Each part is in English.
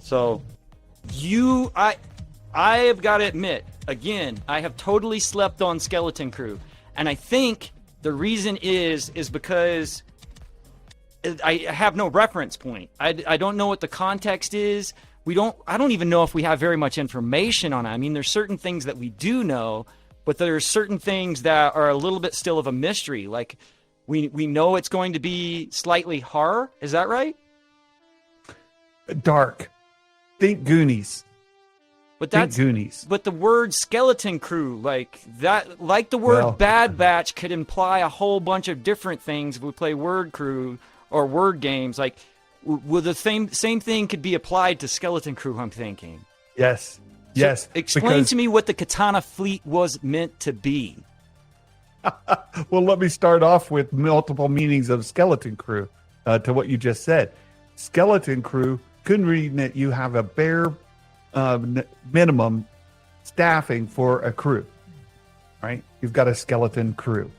So I have got to admit, again, I have totally slept on Skeleton Crew. And I think the reason is because I have no reference point. I don't know what the context is. I don't even know if we have very much information on it. I mean, there's certain things that we do know, but there's certain things that are a little bit still of a mystery. Like we know it's going to be slightly horror. Is that right? Dark. Think Goonies. But Think Goonies. But the word Skeleton Crew, like that, like the word Bad Batch could imply a whole bunch of different things if we play word crew or word games. Like, well, the same thing could be applied to Skeleton Crew, I'm thinking. Yes. Yes. Explain to me what the Katana Fleet was meant to be. Well, let me start off with multiple meanings of Skeleton Crew to what you just said. Skeleton Crew could mean that you have a bare minimum staffing for a crew, right? You've got a skeleton crew.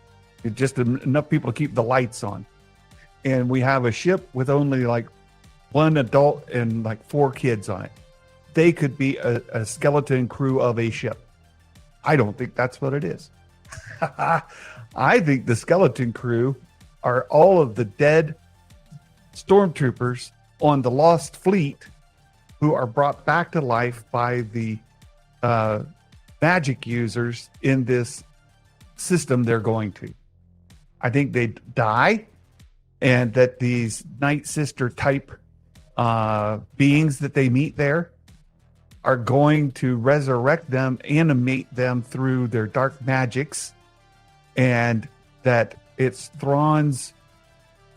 It's just enough people to keep the lights on. And we have a ship with only like one adult and like 4 kids on it. They could be a skeleton crew of a ship. I don't think that's what it is. I think the skeleton crew are all of the dead stormtroopers on the Lost Fleet who are brought back to life by the magic users in this system they're going to. I think they die, and that these Night Sister type beings that they meet there are going to resurrect them, animate them through their dark magics, and that it's Thrawn's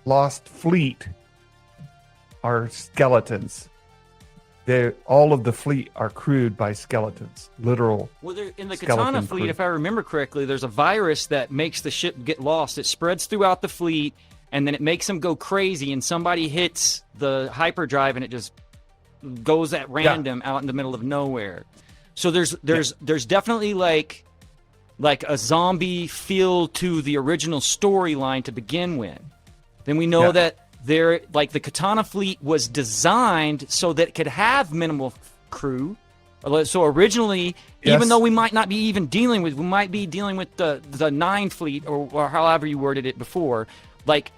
Lost Fleet are skeletons. All of the fleet are crewed by skeletons, literal. Well, in the Katana Fleet, if I remember correctly, there's a virus that makes the ship get lost. It spreads throughout the fleet, and then it makes them go crazy, and somebody hits the hyperdrive, and it just goes at random out in the middle of nowhere. So there's definitely like a zombie feel to the original storyline to begin with. Then we know that the Katana Fleet was designed so that it could have minimal crew. So originally, even though we might not be even dealing with, we might be dealing with the 9 Fleet or however you worded it before. Like,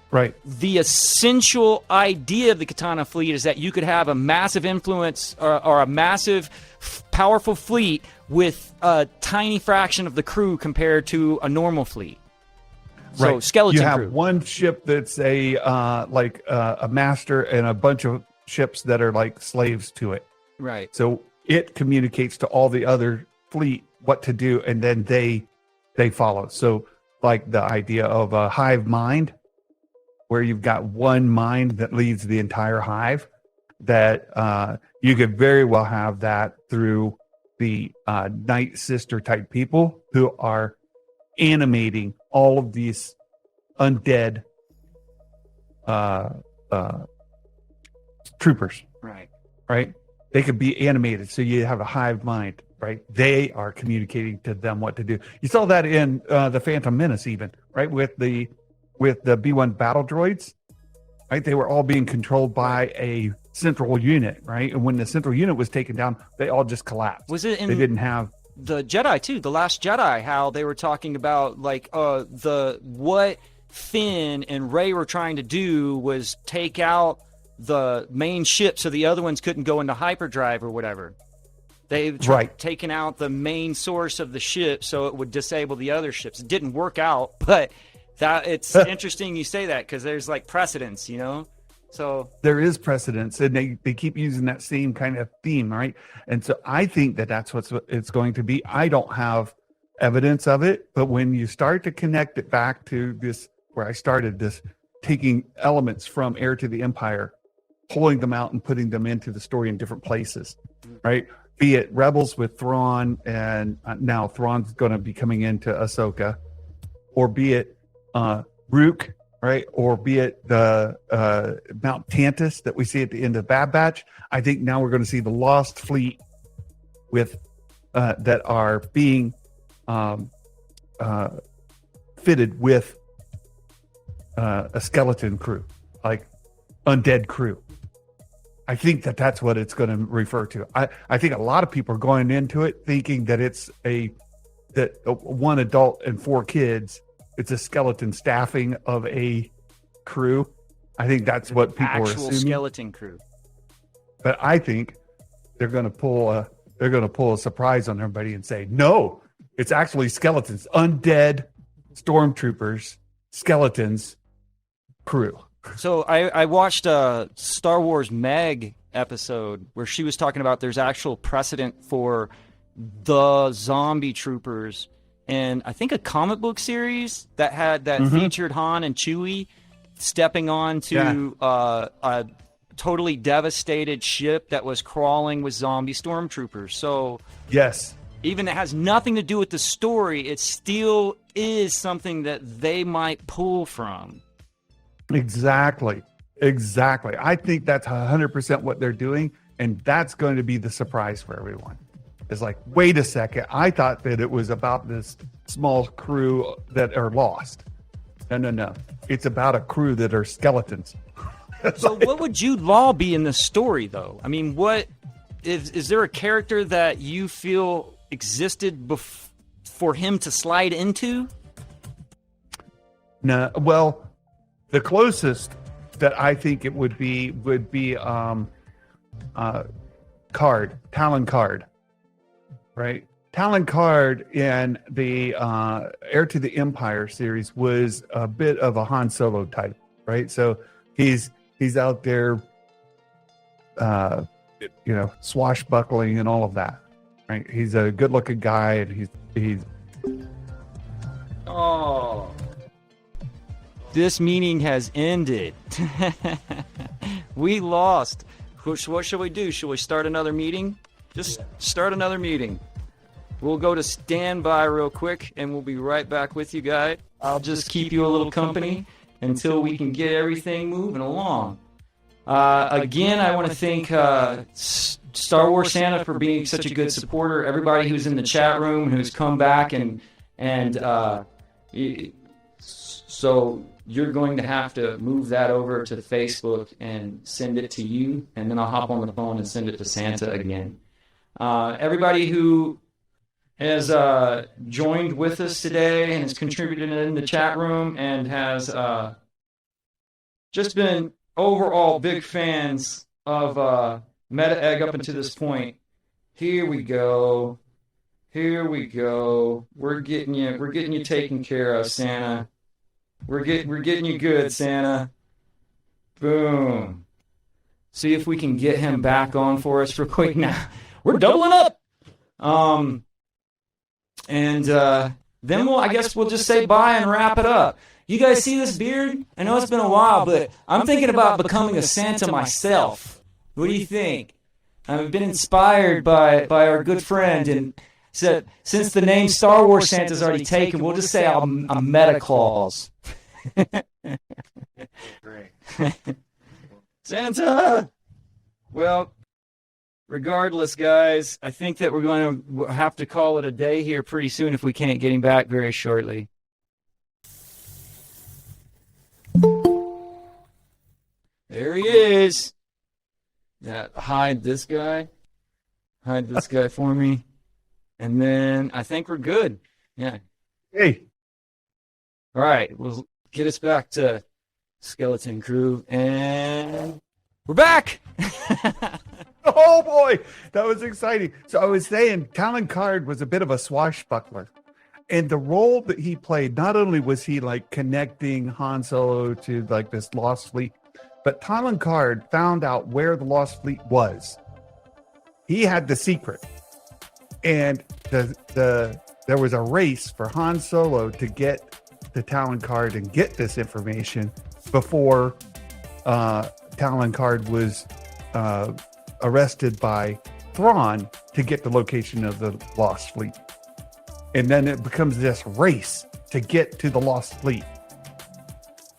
the essential idea of the Katana Fleet is that you could have a massive influence or a massive, powerful fleet with a tiny fraction of the crew compared to a normal fleet. So skeleton crew. You have crew. One ship that's a master and a bunch of ships that are like slaves to it. Right. So it communicates to all the other fleet what to do, and then they follow. So like the idea of a hive mind, where you've got one mind that leads the entire hive, that you could very well have that through the Night Sister type people who are animating all of these undead troopers. Right. They could be animated. So you have a hive mind, right? They are communicating to them what to do. You saw that in the Phantom Menace even, right? With the B-1 battle droids, right? They were all being controlled by a central unit, right? And when the central unit was taken down, they all just collapsed. Was it in they didn't have the Jedi too, The Last Jedi, how they were talking about like what Finn and Rey were trying to do was take out the main ship so the other ones couldn't go into hyperdrive or whatever. They taken out the main source of the ship so it would disable the other ships. It didn't work out, but that it's interesting you say that because there's like precedence, you know? So there is precedence, and they keep using that same kind of theme, right? And so I think that's what it's going to be. I don't have evidence of it, but when you start to connect it back to this, where I started this, taking elements from Heir to the Empire, pulling them out and putting them into the story in different places, right? Be it Rebels with Thrawn, and now Thrawn's going to be coming into Ahsoka, or be it Rook, right? Or be it the Mount Tantus that we see at the end of Bad Batch. I think now we're going to see the Lost Fleet with that are being fitted with a skeleton crew, like undead crew. I think that that's what it's going to refer to. I think a lot of people are going into it thinking that it's one adult and 4 kids. It's a skeleton staffing of a crew. I think that's what people are Actual assuming. skeleton crew. But I think they're going to pull a surprise on everybody and say, no, it's actually skeletons, undead stormtroopers, skeletons crew. So I watched a Star Wars Meg episode where she was talking about there's actual precedent for the zombie troopers, and I think a comic book series that featured Han and Chewie stepping onto a totally devastated ship that was crawling with zombie stormtroopers. So yes, even it has nothing to do with the story, it still is something that they might pull from. Exactly. I think that's 100% what they're doing, and that's going to be the surprise for everyone. It's like, wait a second, I thought that it was about this small crew that are lost. No. It's about a crew that are skeletons. So what would Jude Law be in the story, though? I mean, what is there a character that you feel existed for him to slide into? No, well, the closest that I think it would be Talon Card, right? Talon Card in the Heir to the Empire series was a bit of a Han Solo type, right? So he's out there, swashbuckling and all of that, right? He's a good-looking guy, and he's. Oh. This meeting has ended. We lost. What should we do? Should we start another meeting? Just start another meeting. We'll go to standby real quick, and we'll be right back with you guys. I'll just keep you a little company until we can get everything moving along. Again, I want to thank Star Wars Santa for being such a good supporter. Everybody who's in the chat room, who's come back, so you're going to have to move that over to Facebook and send it to you, and then I'll hop on the phone and send it to Santa again. Everybody who has joined with us today and has contributed in the chat room and has just been overall big fans of Meta Egg up until this point. Here we go. We're getting you taken care of, Santa. We're getting you good, Santa. Boom. See if we can get him back on for us real quick now. We're doubling up. Then I guess we'll just say bye and wrap it up. You guys see this beard? I know it's been a while, but I'm thinking about becoming a Santa myself. What do you think? I've been inspired by our good friend, and said since the name Star Wars Santa's already taken, we'll just say I'm Meta Claus. Santa! Well, regardless, guys, I think that we're going to have to call it a day here pretty soon if we can't get him back very shortly. There he is. Yeah, hide this guy. Hide this guy for me. And then I think we're good. Yeah. Hey. All right. We'll get us back to Skeleton Crew. And we're back. Oh, boy. That was exciting. So I was saying Talon Card was a bit of a swashbuckler. And the role that he played, not only was he like connecting Han Solo to like this lost fleet, but Talon Card found out where the lost fleet was. He had the secret. And there was a race for Han Solo to get the Talon Card and get this information before Talon Card was arrested by Thrawn to get the location of the lost fleet. And then it becomes this race to get to the lost fleet.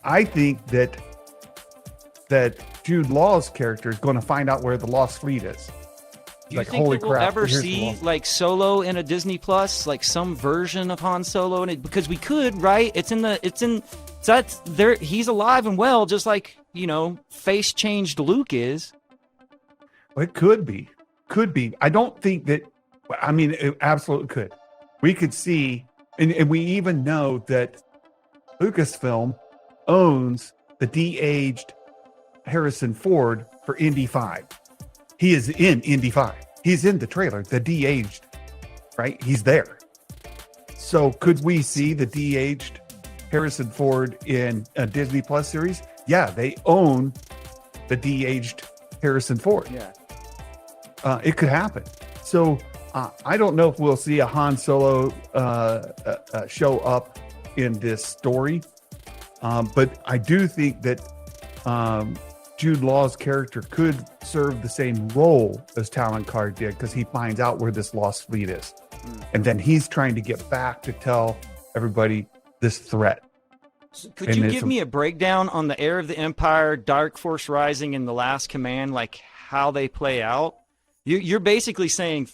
I think that Jude Law's character is going to find out where the lost fleet is. Do you think that we'll ever see like Solo in a Disney Plus, like some version of Han Solo in it? Because we could, right? He's alive and well, just like, face changed Luke is. It could be. Could be. I don't think that, I mean, it absolutely could. We could see, and we even know that Lucasfilm owns the de-aged Harrison Ford for Indy 5. He is in Indy 5. He's in the trailer, the de-aged, right? He's there. So could we see the de-aged Harrison Ford in a Disney Plus series? Yeah, they own the de-aged Harrison Ford. Yeah. It could happen. So I don't know if we'll see a Han Solo show up in this story. But I do think that Jude Law's character could serve the same role as Talon Karrde did, because he finds out where this lost fleet is. And then he's trying to get back to tell everybody this threat. So could you give me a breakdown on the Heir of the Empire, Dark Force Rising, and The Last Command, like how they play out? You're basically saying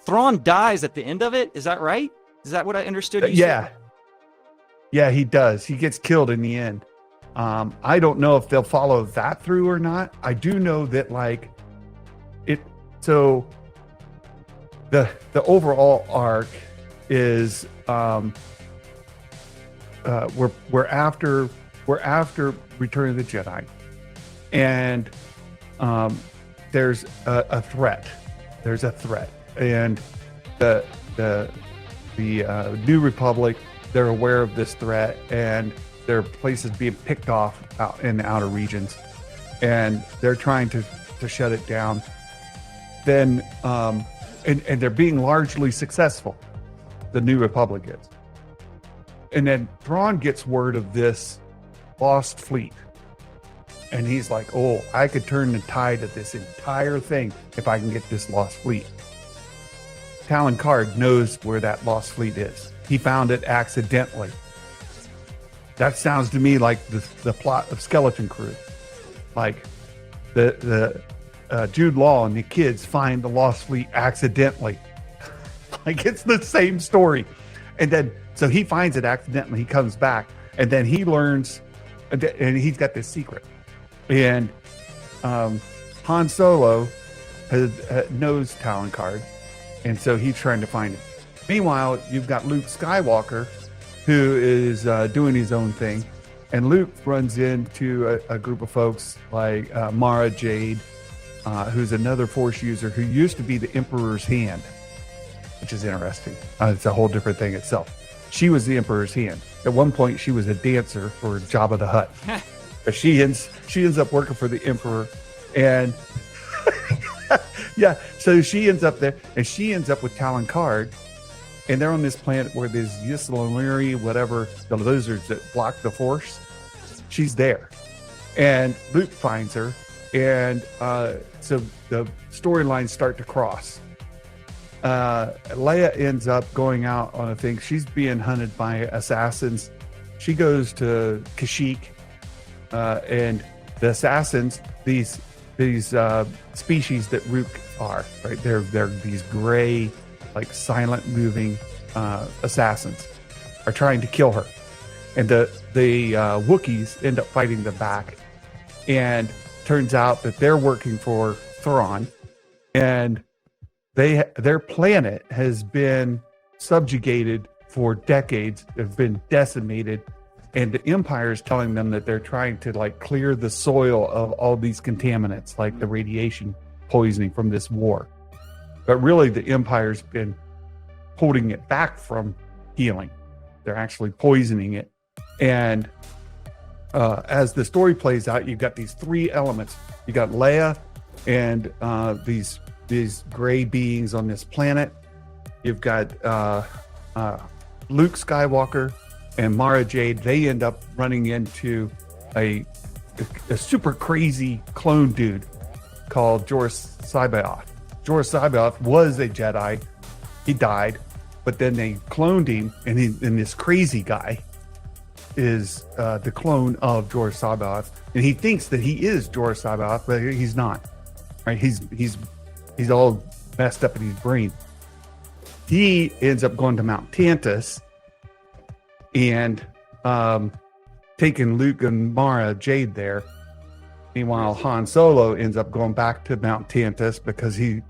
Thrawn dies at the end of it. Is that right? Is that what I understood? Yeah. Yeah, he does. He gets killed in the end. I don't know if they'll follow that through or not. I do know that so the overall arc is we're after Return of the Jedi, and there's a threat. There's a threat, and the New Republic, they're aware of this threat, and there are places being picked off out in the outer regions, and they're trying to shut it down. Then and they're being largely successful, the New Republic is. And then Thrawn gets word of this lost fleet, and he's like, oh, I could turn the tide of this entire thing if I can get this lost fleet. Talon Karrde knows where that lost fleet is. He found it accidentally. That sounds to me like the plot of Skeleton Crew. Like the Jude Law and the kids find the lost fleet accidentally. Like it's the same story. And then, so he finds it accidentally. He comes back, and then he learns, and he's got this secret. And Han Solo knows Talon Karrde, and so he's trying to find it. Meanwhile, you've got Luke Skywalker, who is doing his own thing, and Luke runs into a group of folks like Mara Jade, who's another Force user who used to be the Emperor's hand, which is interesting. It's a whole different thing itself. She was the Emperor's hand. At one point, she was a dancer for Jabba the Hutt. But she ends up working for the Emperor, and yeah, so she ends up there, and she ends up with Talon Karrde, and they're on this planet where there's Yislamiri, whatever, the lizards that block the Force. She's there, and Luke finds her, and so the storylines start to cross. Leia ends up going out on a thing. She's being hunted by assassins. She goes to Kashyyyk, and the assassins, these species that Rook are, right? They're these gray, like silent moving assassins, are trying to kill her, and the Wookiees end up fighting them back, and turns out that they're working for Thrawn, and their planet has been subjugated for decades, have been decimated, and the Empire is telling them that they're trying to like clear the soil of all these contaminants, like the radiation poisoning from this war. But really, the Empire's been holding it back from healing. They're actually poisoning it. And as the story plays out, you've got these three elements. You got Leia and these gray beings on this planet. You've got Luke Skywalker and Mara Jade. They end up running into a super crazy clone dude called Joruus C'baoth. Joruus C'baoth was a Jedi. He died, but then they cloned him, and this crazy guy is the clone of Joruus C'baoth, and he thinks that he is Joruus C'baoth, but he's not. Right? He's all messed up in his brain. He ends up going to Mount Tantus and taking Luke and Mara Jade there. Meanwhile, Han Solo ends up going back to Mount Tantus because he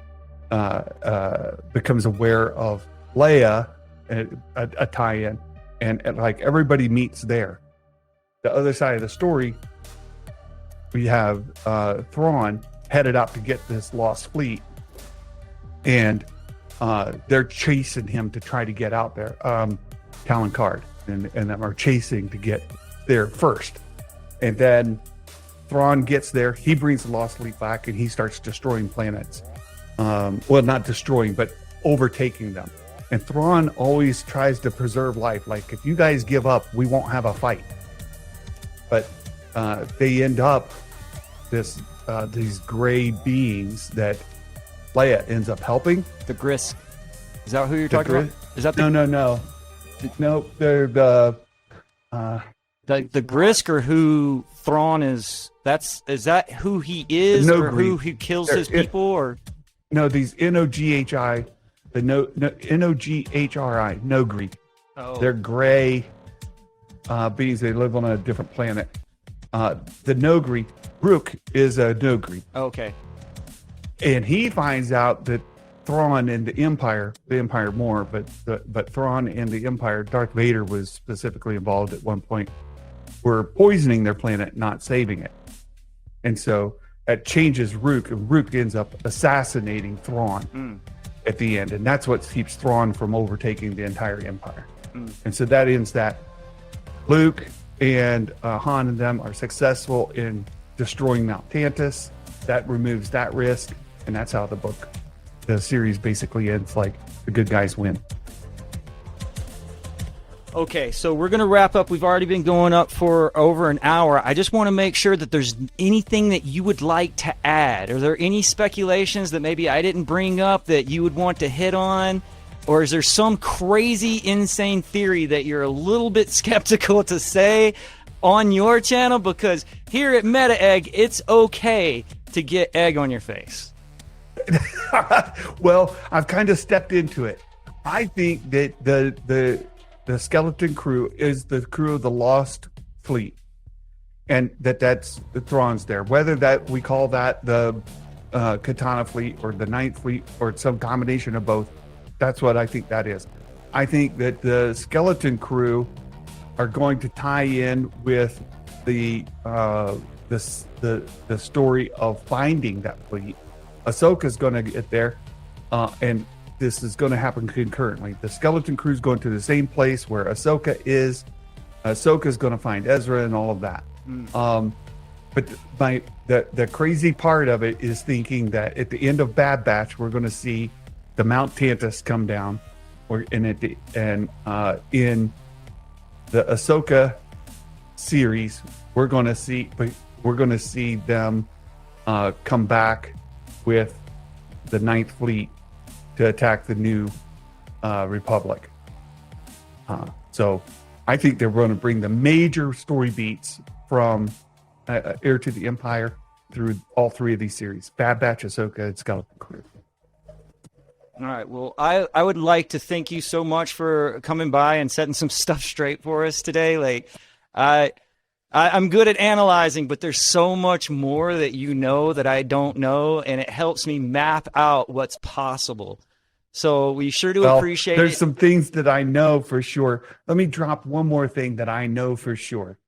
becomes aware of Leia, a tie-in, and like everybody meets there. The other side of the story, we have Thrawn headed out to get this lost fleet, and they're chasing him to try to get out there. Talon Card and them are chasing to get there first, and then Thrawn gets there. He brings the lost fleet back, and he starts destroying planets. Well, not destroying, but overtaking them. And Thrawn always tries to preserve life. Like, if you guys give up, we won't have a fight. But they end up these gray beings that Leia ends up helping. The Grisk. Is that who you're talking about? Is that No. No, they're the Grisk, or who Thrawn is? Is that who he is, or who he kills his people, or no? These Noghi, the Noghri, Nogri. Oh. They're gray beings. They live on a different planet. The Nogri, Rook is a Nogri. Okay. And he finds out that Thrawn and the Empire more, but Thrawn and the Empire, Darth Vader was specifically involved at one point, were poisoning their planet, not saving it. And so that changes Rook, and Rook ends up assassinating Thrawn at the end. And that's what keeps Thrawn from overtaking the entire Empire. And so that ends that. Luke and Han and them are successful in destroying Mount Tantus. That removes that risk. And that's how the series basically ends, like the good guys win. Okay, so we're going to wrap up. We've already been going up for over an hour. I just want to make sure that there's anything that you would like to add. Are there any speculations that maybe I didn't bring up that you would want to hit on? Or is there some crazy, insane theory that you're a little bit skeptical to say on your channel? Because here at Meta Egg, it's okay to get egg on your face. Well, I've kind of stepped into it. I think that the skeleton crew is the crew of the Lost Fleet, and that's the Thrawn's there. Whether that we call that the Katana Fleet or the Ninth Fleet or some combination of both, that's what I think that is. I think that the skeleton crew are going to tie in with the story of finding that fleet. Ahsoka's going to get there, and this is going to happen concurrently. The skeleton crew is going to the same place where Ahsoka is. Ahsoka's going to find Ezra and all of that. But the crazy part of it is thinking that at the end of Bad Batch, we're going to see the Mount Tantus come down, in the Ahsoka series, we're going to see them come back with the Ninth Fleet to attack the New Republic. So I think they're going to bring the major story beats from Heir to the Empire through all three of these series: Bad Batch, Ahsoka, and Skeleton Crew. All right. Well, I would like to thank you so much for coming by and setting some stuff straight for us today. Like, I'm good at analyzing, but there's so much more that you know that I don't know, and it helps me map out what's possible. So we sure do appreciate it. There's some things that I know for sure. Let me drop one more thing that I know for sure.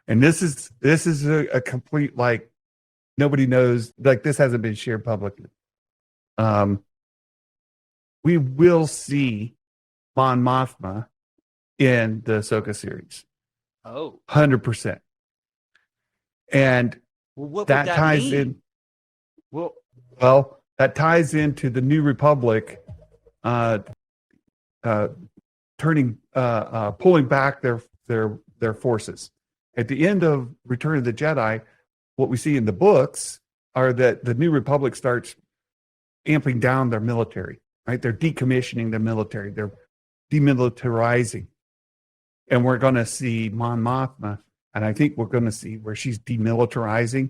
And this is a complete, like, nobody knows, like, this hasn't been shared publicly. We will see Mon Mothma in the Ahsoka series. Oh. 100%. And what that would ties mean? in. Well, that ties into the New Republic pulling back their forces. At the end of Return of the Jedi, what we see in the books are that the New Republic starts amping down their military, right? They're decommissioning the military. They're demilitarizing. And we're going to see Mon Mothma, and I think we're going to see where she's demilitarizing,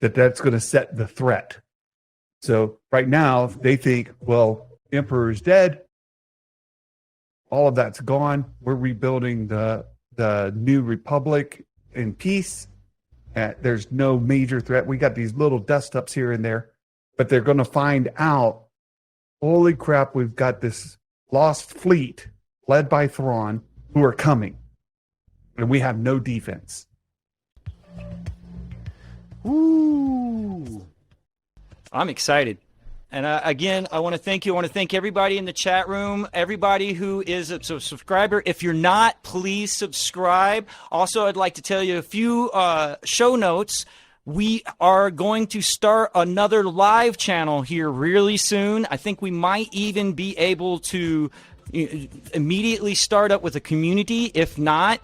that's going to set the threat. So right now, they think, well, Emperor's dead. All of that's gone. We're rebuilding the New Republic in peace. There's no major threat. We got these little dust ups here and there, but they're going to find out, holy crap, we've got this lost fleet led by Thrawn who are coming, and we have no defense. Ooh. I'm excited. And again, I want to thank you. I want to thank everybody in the chat room, everybody who is a subscriber. If you're not, please subscribe. Also, I'd like to tell you a few show notes. We are going to start another live channel here really soon. I think we might even be able to immediately start up with a community. If not,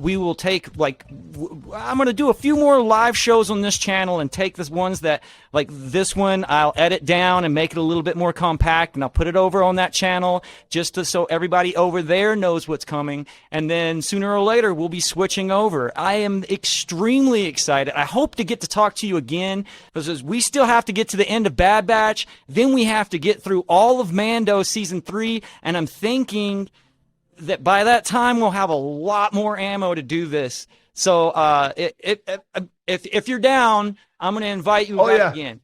we will take, I'm going to do a few more live shows on this channel and take the ones that, like this one, I'll edit down and make it a little bit more compact, and I'll put it over on that channel just so everybody over there knows what's coming. And then sooner or later, we'll be switching over. I am extremely excited. I hope to get to talk to you again, because we still have to get to the end of Bad Batch. Then we have to get through all of Mando Season 3, and I'm thinking that by that time we'll have a lot more ammo to do this. So if you're down, I'm going to invite you back again.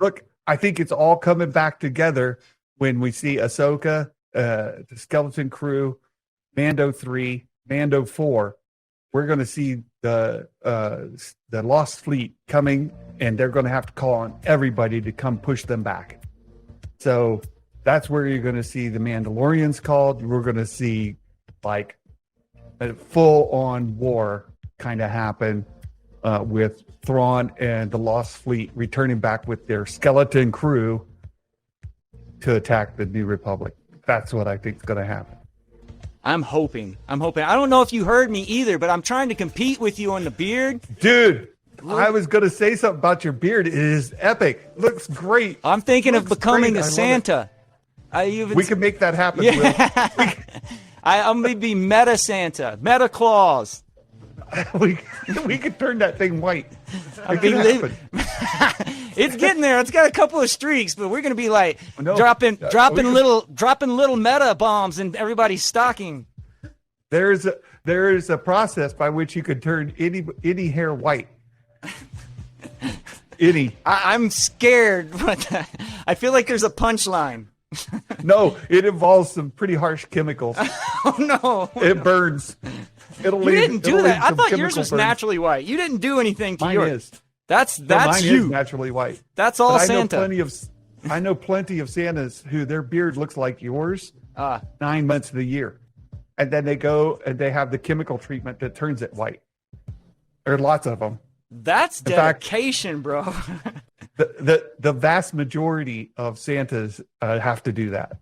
Look, I think it's all coming back together when we see Ahsoka, the Skeleton Crew, Mando 3, Mando 4. We're going to see the Lost Fleet coming, and they're going to have to call on everybody to come push them back. So that's where you're going to see the Mandalorians called. We're going to see like a full-on war kind of happen with Thrawn and the Lost Fleet returning back with their skeleton crew to attack the New Republic. That's what I think is going to happen. I'm hoping. I don't know if you heard me either, but I'm trying to compete with you on the beard. Dude, I was going to say something about your beard. It is epic. Looks great. I'm thinking of becoming a Santa. We can make that happen. Yeah. I'm going to be Meta Santa, Meta Claus. we could turn that thing white. It's getting there. It's got a couple of streaks, but we're going to be like dropping little meta bombs in everybody's stocking. There is a process by which you could turn any hair white. I'm scared. I feel like there's a punchline. No, it involves some pretty harsh chemicals. Oh no! It burns. You didn't do that. I thought yours was naturally white. You didn't do anything to yours. Mine is. That's mine you. Is naturally white. That's all but Santa. I know plenty of Santas who their beard looks like yours 9 months of the year, and then they go and they have the chemical treatment that turns it white. There are lots of them. That's dedication, bro. The vast majority of Santas have to do that.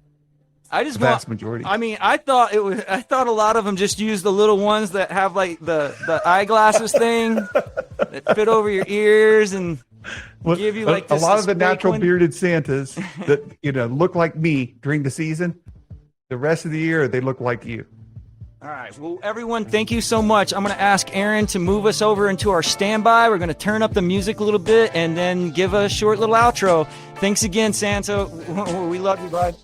Vast majority. I mean, I thought a lot of them just use the little ones that have like the eyeglasses thing that fit over your ears and give you like this, a lot of the natural one. Bearded Santas that look like me during the season. The rest of the year they look like you. All right. Well, everyone, thank you so much. I'm going to ask Aaron to move us over into our standby. We're going to turn up the music a little bit and then give a short little outro. Thanks again, Santa. We love you, bud.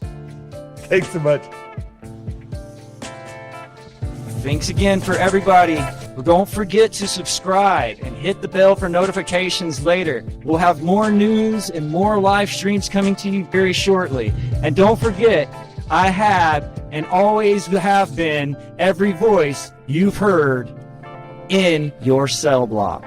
Thanks so much. Thanks again for everybody. Don't forget to subscribe and hit the bell for notifications later. We'll have more news and more live streams coming to you very shortly. And don't forget, I have and always have been every voice you've heard in your cell block.